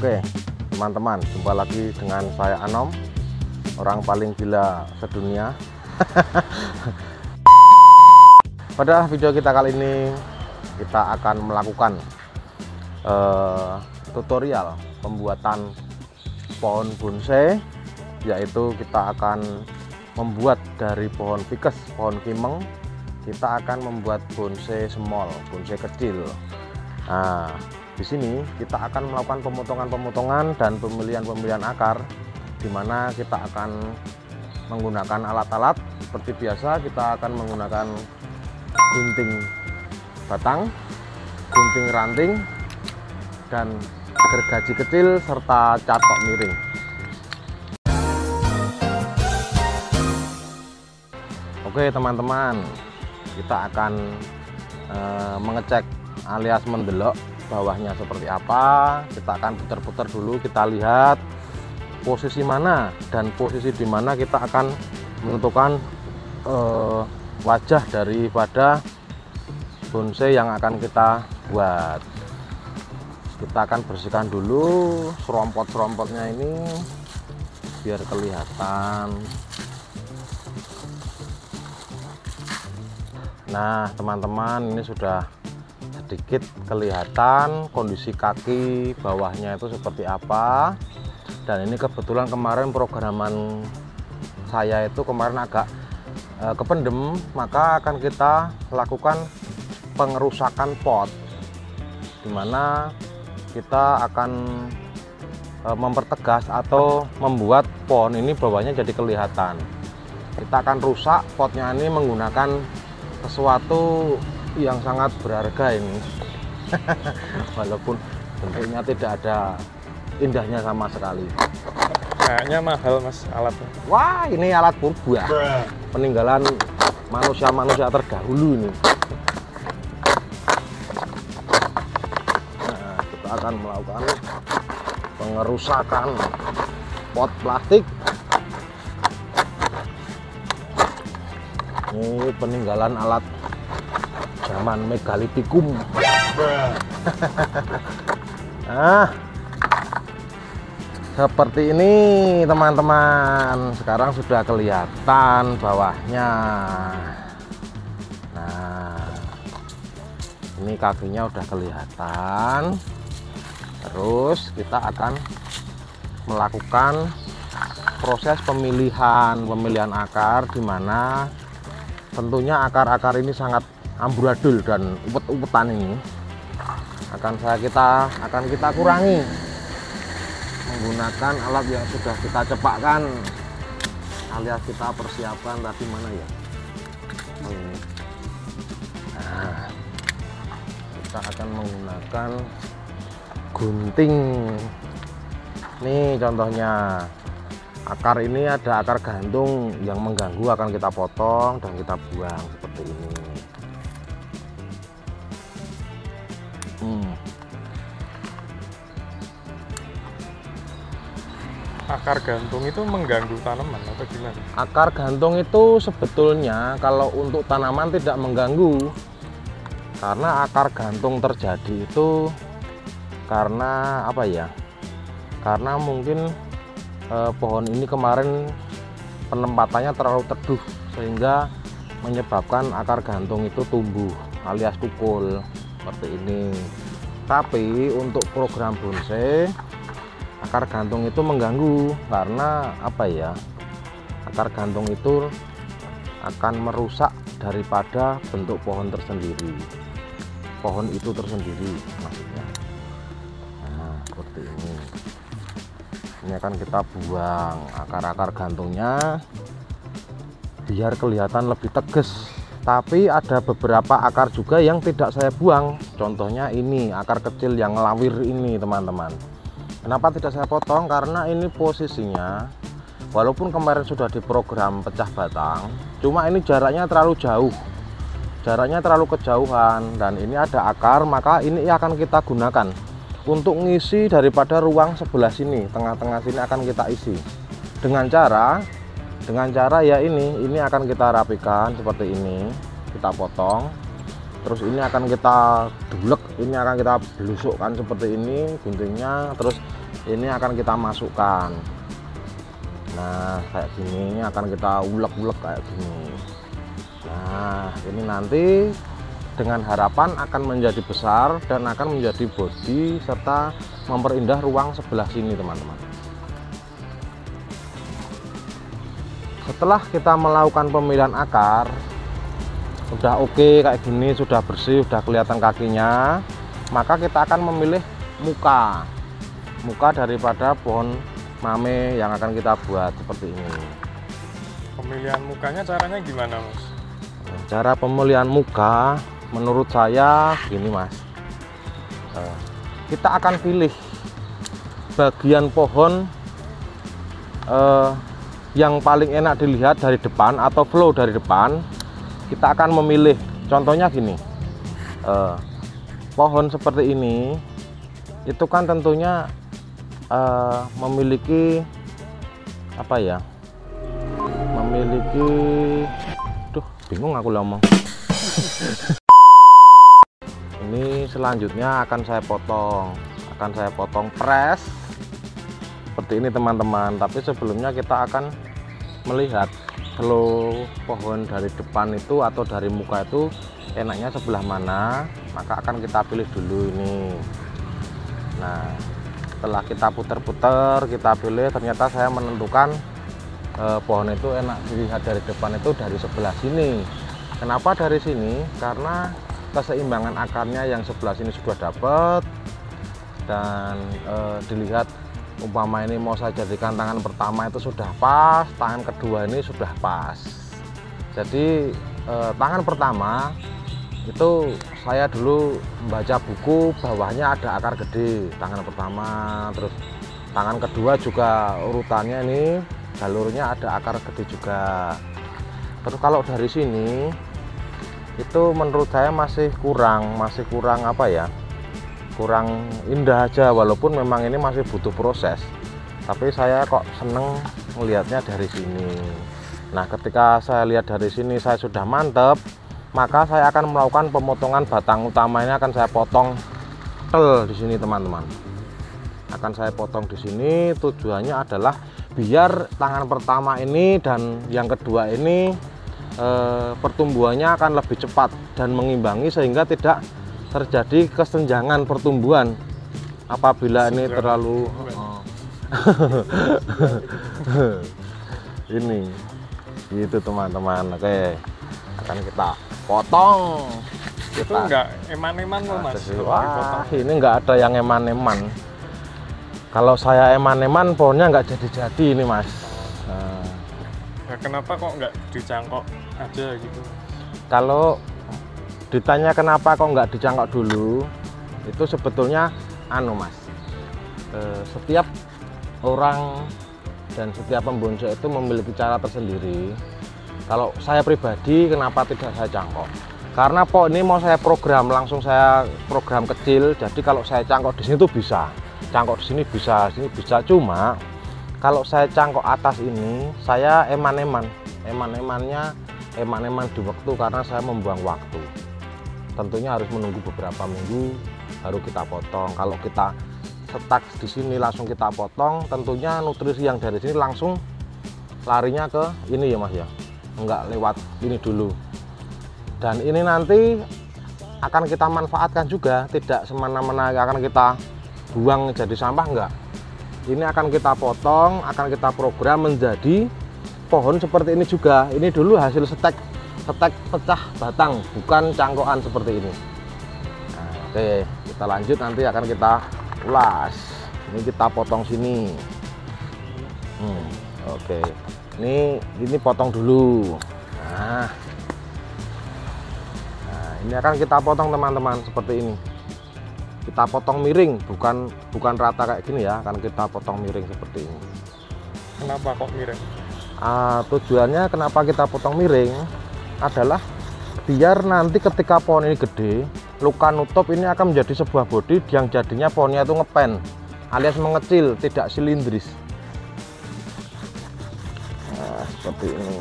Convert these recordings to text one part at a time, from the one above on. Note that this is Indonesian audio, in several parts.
Oke teman-teman, jumpa lagi dengan saya Anom, orang paling gila sedunia. Pada video kita kali ini kita akan melakukan tutorial pembuatan pohon bonsai, yaitu kita akan membuat dari pohon ficus, pohon kimeng, kita akan membuat bonsai small, bonsai kecil. Nah, di sini kita akan melakukan pemotongan-pemotongan dan pemilihan-pemilihan akar, di mana kita akan menggunakan alat-alat seperti biasa. Kita akan menggunakan gunting batang, gunting ranting, dan gergaji kecil serta catok miring. Oke teman-teman, kita akan mengecek alias mendelok bawahnya seperti apa. Kita akan putar-putar dulu, kita lihat posisi mana dan posisi di mana kita akan menentukan wajah daripada bonsai yang akan kita buat. Kita akan bersihkan dulu serompot-serompotnya ini biar kelihatan. Nah teman-teman, ini sudah sedikit kelihatan kondisi kaki bawahnya itu seperti apa. Dan ini kebetulan kemarin programan saya itu kemarin agak kependem, maka akan kita lakukan pengerusakan pot, dimana kita akan mempertegas atau membuat pohon ini bawahnya jadi kelihatan. Kita akan rusak potnya ini menggunakan sesuatu yang sangat berharga ini. Walaupun bentuknya tidak ada indahnya sama sekali. Kayaknya mahal mas alatnya. Wah, ini alat purba, peninggalan manusia-manusia terdahulu ini. Nah, kita akan melakukan pengerusakan pot plastik. Ini peninggalan alat zaman megalitikum. Nah, seperti ini teman-teman. Sekarang sudah kelihatan bawahnya. Nah, ini kakinya udah kelihatan. Terus kita akan melakukan proses pemilihan akar, di mana tentunya akar-akar ini sangat amburadul dan upet-upetan ini akan kita kurangi menggunakan alat yang sudah kita cepakkan alias kita persiapkan tadi. Mana ya? Oh, ini. Nah, kita akan menggunakan gunting. Nih contohnya, akar ini ada akar gantung yang mengganggu, akan kita potong dan kita buang seperti ini. Akar gantung itu mengganggu tanaman atau gimana? Akar gantung itu sebetulnya kalau untuk tanaman tidak mengganggu, karena akar gantung terjadi itu karena apa ya? Karena mungkin pohon ini kemarin penempatannya terlalu teduh sehingga menyebabkan akar gantung itu tumbuh alias tukul seperti ini. Tapi untuk program bonsai, akar gantung itu mengganggu karena apa ya? Akar gantung itu akan merusak daripada bentuk pohon tersendiri. Pohon itu tersendiri maksudnya. Nah, seperti ini. Ini akan kita buang akar-akar gantungnya biar kelihatan lebih tegas. Tapi ada beberapa akar juga yang tidak saya buang. Contohnya ini akar kecil yang lawir ini teman-teman. Kenapa tidak saya potong? Karena ini posisinya walaupun kemarin sudah diprogram pecah batang, cuma ini jaraknya terlalu jauh, jaraknya terlalu kejauhan, dan ini ada akar, maka ini akan kita gunakan untuk ngisi daripada ruang sebelah sini, tengah-tengah sini akan kita isi dengan cara ya ini akan kita rapikan seperti ini, kita potong, terus ini akan kita dulek, ini akan kita belusukkan seperti ini guntingnya, terus ini akan kita masukkan. Nah, kayak gini, ini akan kita ulek-ulek kayak gini. Nah, ini nanti dengan harapan akan menjadi besar dan akan menjadi bodi serta memperindah ruang sebelah sini, teman-teman. Setelah kita melakukan pemilihan akar, sudah oke kayak gini, sudah bersih, sudah kelihatan kakinya, maka kita akan memilih muka daripada pohon mame yang akan kita buat seperti ini. Pemilihan mukanya caranya gimana, Mas? Cara pemilihan muka menurut saya gini, Mas. Kita akan pilih bagian pohon yang paling enak dilihat dari depan atau flow dari depan. Kita akan memilih, contohnya gini, pohon seperti ini itu kan tentunya memiliki apa ya, memiliki, bingung aku ngomong. Ini selanjutnya akan saya potong press seperti ini, teman-teman. Tapi sebelumnya kita akan melihat flow pohon dari depan itu atau dari muka itu enaknya sebelah mana, maka akan kita pilih dulu ini. Nah, setelah kita putar-putar, kita pilih, ternyata saya menentukan pohon itu enak dilihat dari depan itu dari sebelah sini. Kenapa dari sini? Karena keseimbangan akarnya yang sebelah sini sudah dapat, dan dilihat umpama ini mau saya jadikan tangan pertama itu sudah pas, tangan kedua ini sudah pas. Jadi tangan pertama itu saya dulu membaca buku, bawahnya ada akar gede tangan pertama, terus tangan kedua juga urutannya ini jalurnya ada akar gede juga. Terus kalau dari sini itu menurut saya masih kurang apa ya, kurang indah aja, walaupun memang ini masih butuh proses, tapi saya kok seneng melihatnya dari sini. Nah, ketika saya lihat dari sini saya sudah mantep, maka saya akan melakukan pemotongan batang utama. Ini akan saya potong tel di sini, teman-teman. Akan saya potong di sini, tujuannya adalah biar tangan pertama ini dan yang kedua ini pertumbuhannya akan lebih cepat dan mengimbangi, sehingga tidak terjadi kesenjangan pertumbuhan apabila ini terlalu ini gitu, teman-teman. Oke, akan kita potong. Itu enggak eman-eman loh, Mas. Wah, ini enggak ada yang eman-eman. Kalau saya eman-eman, pohonnya enggak jadi-jadi ini, Mas. Ya, kenapa kok enggak dicangkok aja gitu? Kalau ditanya kenapa kok enggak dicangkok dulu, itu sebetulnya Mas, setiap orang dan setiap pembonsai itu memiliki cara tersendiri. Kalau saya pribadi, kenapa tidak saya cangkok? Karena ini mau saya program, langsung saya program kecil. Jadi kalau saya cangkok di sini tuh bisa, cangkok di sini bisa, sini bisa. Cuma kalau saya cangkok atas ini, saya eman-eman di waktu, karena saya membuang waktu. Tentunya harus menunggu beberapa minggu baru kita potong. Kalau kita stuck di sini langsung kita potong, tentunya nutrisi yang dari sini langsung larinya ke ini ya, Mas ya. Enggak lewat ini dulu, dan ini nanti akan kita manfaatkan juga, tidak semena-mena akan kita buang jadi sampah, enggak. Ini akan kita potong, akan kita program menjadi pohon seperti ini juga. Ini dulu hasil stek pecah batang, bukan cangkokan seperti ini. Nah, oke, kita lanjut, nanti akan kita ulas. Ini kita potong sini. Oke. Ini potong dulu. Nah, ini akan kita potong, teman-teman, seperti ini. Kita potong miring, bukan rata kayak gini ya, akan kita potong miring seperti ini. Kenapa kok miring? Tujuannya kenapa kita potong miring adalah biar nanti ketika pohon ini gede, luka nutup ini akan menjadi sebuah bodi yang jadinya pohonnya itu ngepen alias mengecil, tidak silindris. Nah, seperti ini.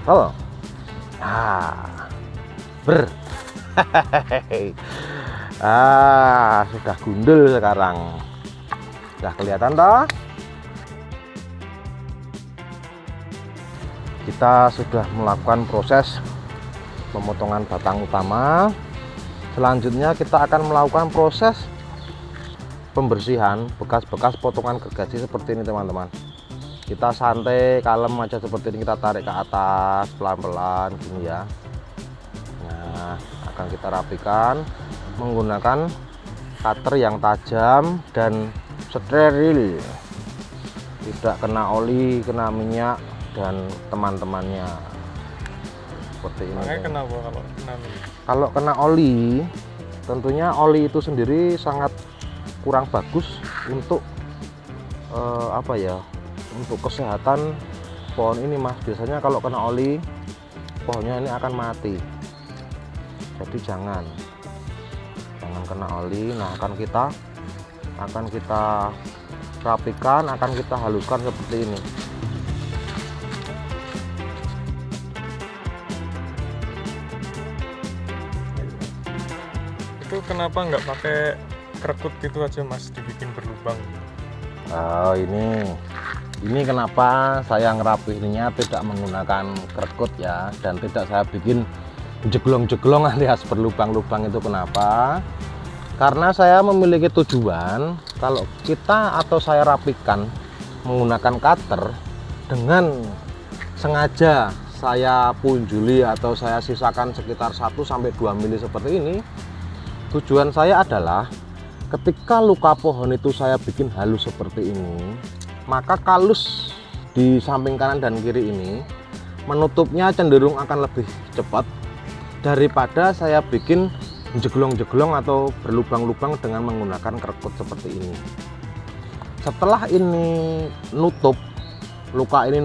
Oh. Nah, Ber. Sudah gundul sekarang. Sudah kelihatan toh? Kita sudah melakukan proses pemotongan batang utama. Selanjutnya kita akan melakukan proses pembersihan bekas-bekas potongan gergaji seperti ini teman-teman. Kita santai kalem aja seperti ini, kita tarik ke atas pelan-pelan gini ya. Nah, akan kita rapikan menggunakan cutter yang tajam dan steril, tidak kena oli, kena minyak dan teman-temannya seperti ini. Makanya kenapa kalau kena minyak? Kalau kena oli, tentunya oli itu sendiri sangat kurang bagus untuk apa ya, untuk kesehatan pohon ini mas. Biasanya kalau kena oli pohonnya ini akan mati, jadi jangan kena oli. Nah, akan kita rapikan, akan kita haluskan seperti ini. Itu kenapa nggak pakai kerekut gitu aja mas, dibikin berlubang? Oh, ini kenapa saya ngerapihinnya tidak menggunakan kerekut ya, dan tidak saya bikin jeglong-jeglong alias berlubang-lubang. Itu kenapa? Karena saya memiliki tujuan, kalau kita atau saya rapikan menggunakan cutter, dengan sengaja saya punjuli atau saya sisakan sekitar 1-2 mili seperti ini. Tujuan saya adalah ketika luka pohon itu saya bikin halus seperti ini, maka kalus di samping kanan dan kiri ini menutupnya cenderung akan lebih cepat daripada saya bikin jeglong-jeglong atau berlubang-lubang dengan menggunakan kerekut seperti ini. Setelah ini nutup, luka ini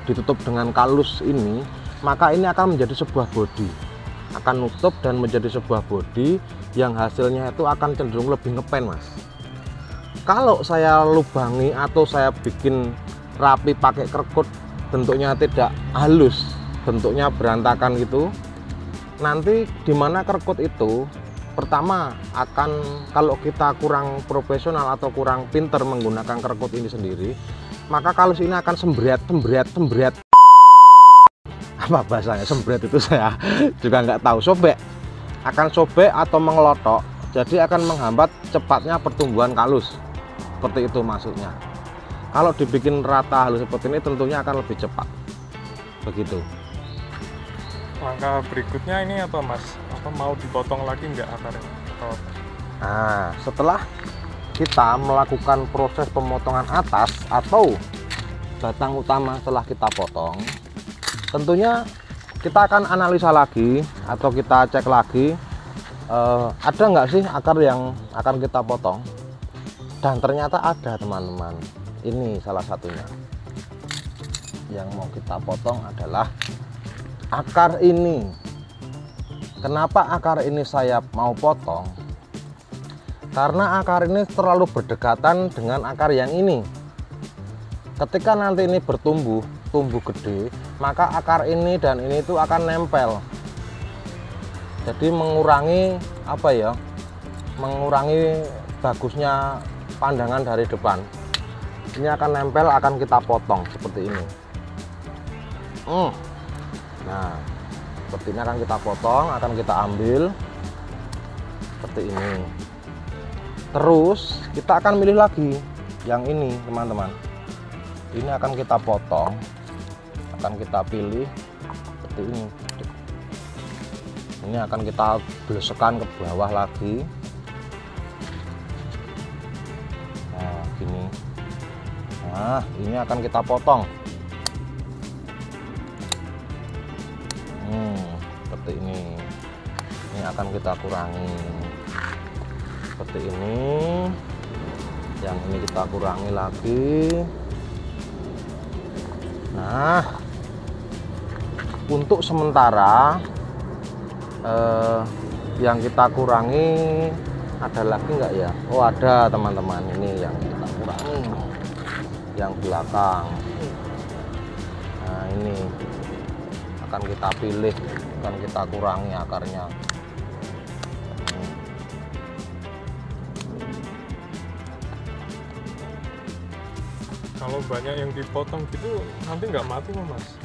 ditutup dengan kalus ini, maka ini akan menjadi sebuah bodi, akan nutup dan menjadi sebuah bodi yang hasilnya itu akan cenderung lebih ngepen mas. Kalau saya lubangi atau saya bikin rapi pakai kerekut, bentuknya tidak halus, bentuknya berantakan gitu, nanti dimana kerekut itu pertama akan, kalau kita kurang profesional atau kurang pinter menggunakan kerekut ini sendiri, maka kalus ini akan sembret apa bahasanya, sembret itu saya juga nggak tahu, akan sobek atau mengelotok, jadi akan menghambat cepatnya pertumbuhan kalus, seperti itu maksudnya. Kalau dibikin rata halus seperti ini tentunya akan lebih cepat, begitu. Langkah berikutnya ini apa mas? Apa mau dipotong lagi nggak akarnya? Atau... Nah, setelah kita melakukan proses pemotongan atas atau batang utama setelah kita potong, tentunya kita akan analisa lagi atau kita cek lagi ada nggak sih akar yang akan kita potong. Dan ternyata ada teman-teman. Ini salah satunya yang mau kita potong adalah akar ini. Kenapa akar ini saya mau potong? Karena akar ini terlalu berdekatan dengan akar yang ini. Ketika nanti ini tumbuh gede, maka akar ini dan ini itu akan nempel. Jadi mengurangi apa ya? Mengurangi bagusnya pandangan dari depan. Ini akan nempel, akan kita potong seperti ini. Nah, seperti ini akan kita potong, akan kita ambil seperti ini. Terus kita akan milih lagi yang ini teman-teman. Ini akan kita potong, akan kita pilih seperti ini. Ini akan kita blesekan ke bawah lagi. Nah, gini. Nah, ini akan kita potong. Seperti ini. Ini akan kita kurangi seperti ini. Yang ini kita kurangi lagi. Nah, untuk sementara yang kita kurangi ada lagi nggak ya? Oh, ada teman-teman, ini yang kita kurangi, yang belakang. Nah, ini akan kita pilih akan kita kurangi akarnya. Kalau banyak yang dipotong gitu nanti nggak mati Mas?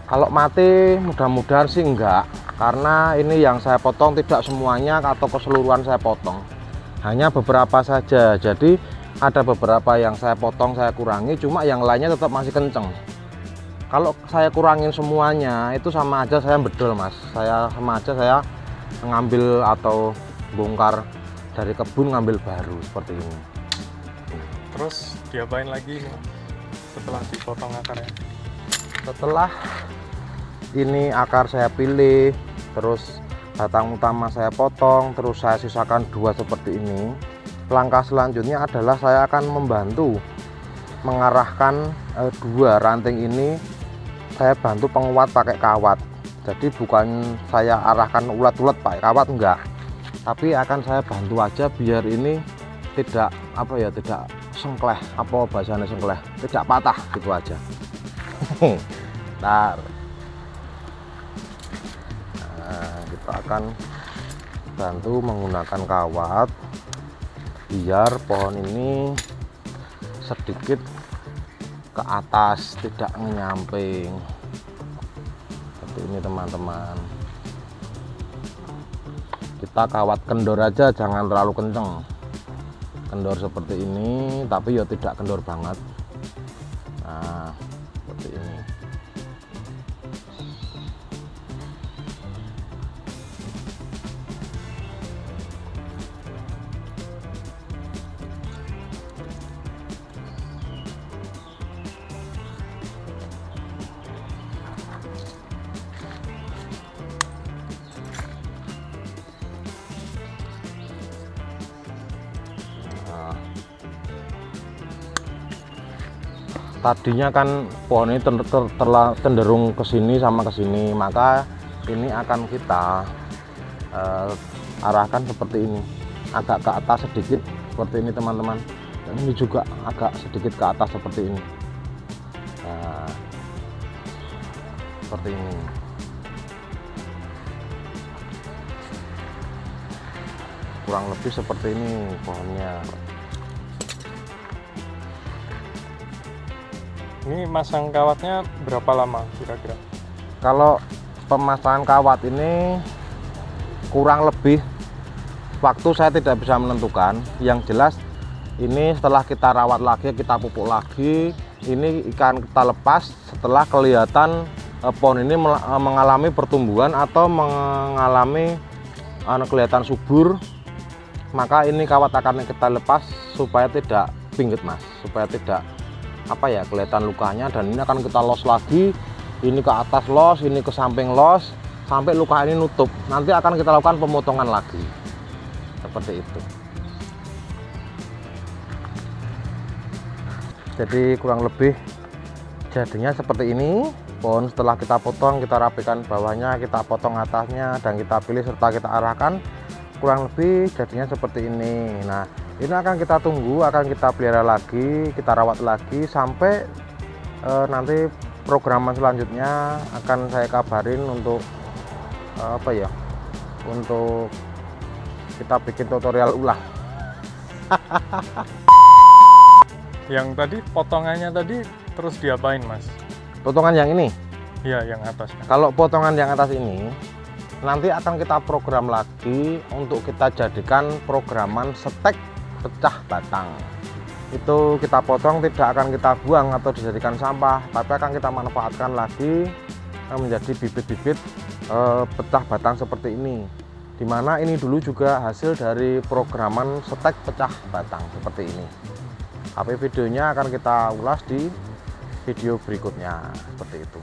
Kalau mati mudah-mudahan sih enggak, karena ini yang saya potong tidak semuanya atau keseluruhan saya potong, hanya beberapa saja. Jadi ada beberapa yang saya potong saya kurangi, cuma yang lainnya tetap masih kenceng. Kalau saya kurangin semuanya itu sama aja saya bedol Mas, sama aja saya ngambil atau bongkar dari kebun ngambil baru seperti ini. Terus diapain lagi nih setelah dipotong akarnya? Setelah ini akar saya pilih, terus batang utama saya potong, terus saya sisakan 2 seperti ini. Langkah selanjutnya adalah saya akan membantu mengarahkan 2 ranting ini, saya bantu penguat pakai kawat. Jadi bukan saya arahkan ulat-ulat pakai kawat, enggak, tapi akan saya bantu aja biar ini tidak tidak sengkleh, bahasanya sengkleh, tidak patah gitu aja. Ntar kita akan bantu menggunakan kawat biar pohon ini sedikit ke atas, tidak menyamping seperti ini teman-teman. Kita kawat kendor aja, jangan terlalu kenceng, kendor seperti ini tapi ya tidak kendor banget. Nah seperti ini. Tadinya kan pohon ini cenderung ke sini sama ke sini, maka ini akan kita arahkan seperti ini, agak ke atas sedikit seperti ini teman-teman. Dan ini juga agak sedikit ke atas seperti ini. Nah, seperti ini. Kurang lebih seperti ini pohonnya. Ini masang kawatnya berapa lama kira-kira? Kalau pemasangan kawat ini kurang lebih waktu saya tidak bisa menentukan. Yang jelas ini setelah kita rawat lagi, kita pupuk lagi, ini ikan kita lepas setelah kelihatan pohon ini mengalami pertumbuhan atau mengalami kelihatan subur, maka ini kawat akan kita lepas supaya tidak pinggit Mas, supaya tidak kelihatan lukanya. Dan ini akan kita los lagi, ini ke atas los, ini ke samping los, sampai luka ini nutup. Nanti akan kita lakukan pemotongan lagi seperti itu. Jadi kurang lebih jadinya seperti ini. Pohon setelah kita potong, kita rapikan bawahnya, kita potong atasnya, dan kita pilih serta kita arahkan, kurang lebih jadinya seperti ini. Nah ini akan kita tunggu, akan kita pelihara lagi, kita rawat lagi sampai nanti programan selanjutnya akan saya kabarin untuk untuk kita bikin tutorial ulang. Yang tadi potongannya tadi terus diapain Mas? Potongan yang ini? Iya, yang atas. Kalau potongan yang atas ini nanti akan kita program lagi untuk kita jadikan programan stek pecah batang. Itu kita potong, tidak akan kita buang atau dijadikan sampah, tapi akan kita manfaatkan lagi menjadi bibit-bibit pecah batang seperti ini, dimana ini dulu juga hasil dari programan stek pecah batang seperti ini. Tapi videonya akan kita ulas di video berikutnya seperti itu.